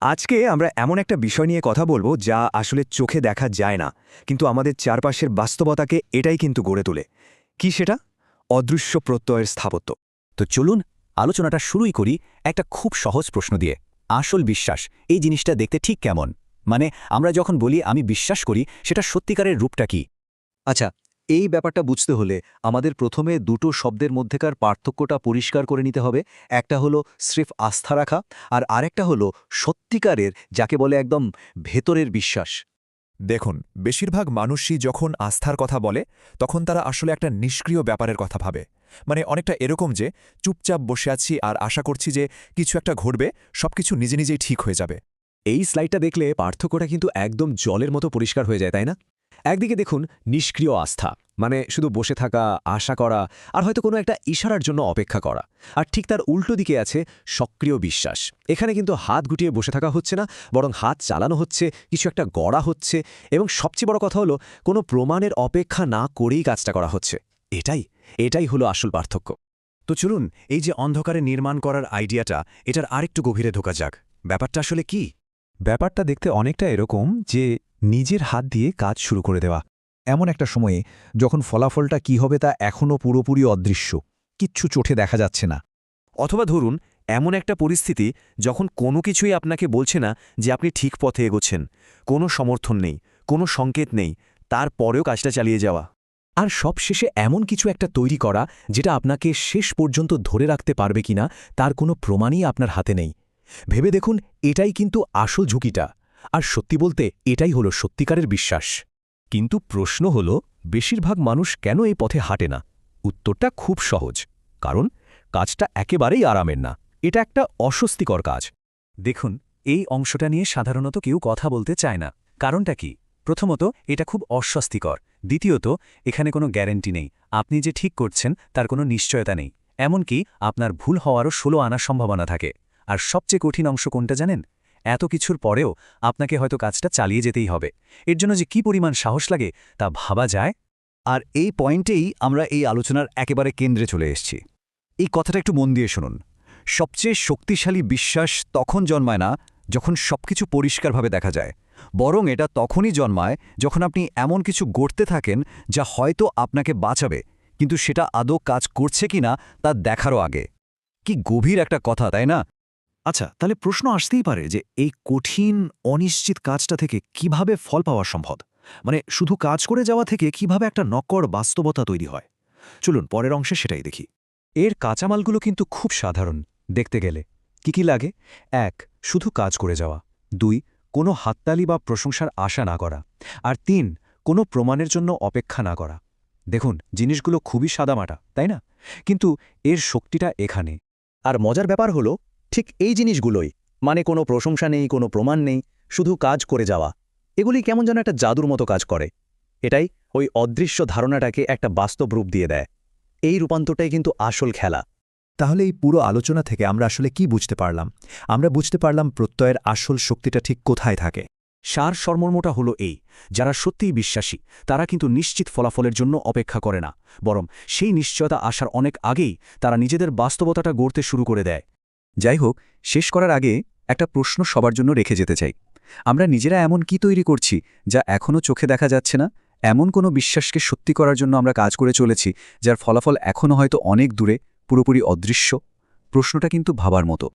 আজকে আমরা এমন একটা বিষয় নিয়ে কথা বলবো যা আসলে চোখে দেখা যায় না, কিন্তু আমাদের চারপাশের বাস্তবতাকে এটাই কিন্তু গড়ে তোলে। কি সেটা? অদৃশ্য প্রত্যয়ের স্থাপত্য। তো চলুন আলোচনাটা শুরুই করি একটা খুব সহজ প্রশ্ন দিয়ে। আসল বিশ্বাস এই জিনিসটা দেখতে ঠিক কেমন? মানে আমরা যখন বলি আমি বিশ্বাস করি, সেটা সত্যিকারের রূপটা কি? আচ্ছা, এই ব্যাপারটা বুঝতে হলে আমাদের প্রথমে দুটো শব্দের মধ্যেকার পার্থক্যটা পরিষ্কার করে নিতে হবে। একটা হলো স্রেফ আস্থা রাখা, আর আরেকটা হলো সত্যিকারের, যাকে বলে একদম ভেতরের বিশ্বাস। দেখুন, বেশিরভাগ মানুষই যখন আস্থার কথা বলে তখন তারা আসলে একটা নিষ্ক্রিয় ব্যাপারের কথা ভাবে। মানে অনেকটা এরকম যে চুপচাপ বসে আছি আর আশা করছি যে কিছু একটা ঘটবে, সবকিছু নিজে নিজেই ঠিক হয়ে যাবে। এই স্লাইডটা দেখলে পার্থক্যটা কিন্তু একদম জলের মতো পরিষ্কার হয়ে যায়, তাই না? একদিকে দেখুন নিষ্ক্রিয় আস্থা, মানে শুধু বসে থাকা, আশা করা, আর হয়তো কোনো একটা ইশারার জন্য অপেক্ষা করা। আর ঠিক তার উল্টো দিকে আছে সক্রিয় বিশ্বাস। এখানে কিন্তু হাত গুটিয়ে বসে থাকা হচ্ছে না, বরং হাত চালানো হচ্ছে, কিছু একটা গড়া হচ্ছে, এবং সবচেয়ে বড় কথা হলো কোনো প্রমাণের অপেক্ষা না করেই কাজটা করা হচ্ছে। এটাই হলো আসল পার্থক্য। তো চলুন, এই যে অন্ধকারে নির্মাণ করার আইডিয়াটা, এটার আরেকটু গভীরে ঢোকা যাক। ব্যাপারটা আসলে কি? ব্যাপারটা দেখতে অনেকটা এরকম যে নিজের হাত দিয়ে কাজ শুরু করে দেওয়া, এমন একটা সময়ে যখন ফলাফলটা কি হবে তা এখনও পুরোপুরি অদৃশ্য, কিচ্ছু চোখে দেখা যাচ্ছে না। অথবা ধরুন, এমন একটা পরিস্থিতি যখন কোনো কিছুই আপনাকে বলছে না যে আপনি ঠিক পথে এগোচ্ছেন, কোনো সমর্থন নেই, কোনো সংকেত নেই, তারপরেও কাজটা চালিয়ে যাওয়া। আর সবশেষে এমন কিছু একটা তৈরি করা যেটা আপনাকে শেষ পর্যন্ত ধরে রাখতে পারবে কিনা তার কোনো প্রমাণই আপনার হাতে নেই। ভেবে দেখুন, এটাই কিন্তু আসল ঝুঁকিটা। আর সত্যি বলতে এটাই হলো সত্যিকারের বিশ্বাস। কিন্তু প্রশ্ন হলো, বেশিরভাগ মানুষ কেন এই পথে হাঁটে না? উত্তরটা খুব সহজ। কারণ কাজটা একেবারেই আরামের না, এটা একটা অস্বস্তিকর কাজ। দেখুন, এই অংশটা নিয়ে সাধারণত কেউ কথা বলতে চায় না। কারণটা কি? প্রথমত, এটা খুব অস্বস্তিকর। দ্বিতীয়ত, এখানে কোনো গ্যারেন্টি নেই। আপনি যে ঠিক করছেন তার কোনো নিশ্চয়তা নেই। এমনকি আপনার ভুল হওয়ারও 16 আনার সম্ভাবনা থাকে। আর সবচেয়ে কঠিন অংশ কোনটা জানেন? এত কিছুর পরেও আপনাকে হয়তো কাজটা চালিয়ে যেতেই হবে। এর জন্য যে কি পরিমাণ সাহস লাগে তা ভাবা যায়। আর এই পয়েন্টেই আমরা এই আলোচনার একেবারে কেন্দ্রে চলে এসেছি। এই কথাটা একটু মন দিয়ে শুনুন। সবচেয়ে শক্তিশালী বিশ্বাস তখন জন্মায় না যখন সবকিছু পরিষ্কারভাবে দেখা যায়, বরং এটা তখনই জন্মায় যখন আপনি এমন কিছু গড়তে থাকেন যা হয়তো আপনাকে বাঁচাবে, কিন্তু সেটা আদৌ কাজ করছে কিনা তা দেখারও আগে। কি গভীর একটা কথা, তাই না? আচ্ছা, তাহলে প্রশ্ন আসতেই পারে যে এই কঠিন অনিশ্চিত কাজটা থেকে কিভাবে ফল পাওয়া সম্ভব? মানে শুধু কাজ করে যাওয়া থেকে কিভাবে একটা নক্কর বাস্তবতা তৈরি হয়? চলুন পরের অংশে সেটাই দেখি। এর কাঁচামালগুলো কিন্তু খুব সাধারণ দেখতে গেলে। কি লাগে? ১. শুধু কাজ করে যাওয়া। ২. কোনো হাততালি বা প্রশংসার আশা না করা। আর ৩. কোনো প্রমাণের জন্য অপেক্ষা না করা। দেখুন, জিনিসগুলো খুবই সাদামাটা, তাই না? কিন্তু এর শক্তিটা এখানে। আর মজার ব্যাপার হলো ঠিক এই জিনিসগুলোই, মানে কোনো প্রশংসা নেই, কোনো প্রমাণ নেই, শুধু কাজ করে যাওয়া, এগুলি কেমন যেন একটা জাদুর মতো কাজ করে। এটাই ওই অদৃশ্য ধারণাটাকে একটা বাস্তব রূপ দিয়ে দেয়। এই রূপান্তরটাই কিন্তু আসল খেলা। তাহলে এই পুরো আলোচনা থেকে আমরা আসলে কি বুঝতে পারলাম? আমরা বুঝতে পারলাম প্রত্যয়ের আসল শক্তিটা ঠিক কোথায় থাকে। সার সর্মর্মটা হলো এই: যারা সত্যিই বিশ্বাসী তারা কিন্তু নিশ্চিত ফলাফলের জন্য অপেক্ষা করে না, বরং সেই নিশ্চয়তা আসার অনেক আগেই তারা নিজেদের বাস্তবতাটা গড়তে শুরু করে দেয়। যাই হোক, শেষ করার আগে একটা প্রশ্ন সবার জন্য রেখে যেতে চাই। আমরা নিজেরা এমন কি তৈরি করছি যা এখনও চোখে দেখা যাচ্ছে না? এমন কোনো বিশ্বাসকে সত্যি করার জন্য আমরা কাজ করে চলেছি যার ফলাফল এখনও হয়তো অনেক দূরে, পুরোপুরি অদৃশ্য? প্রশ্নটা কিন্তু ভাবার মতো।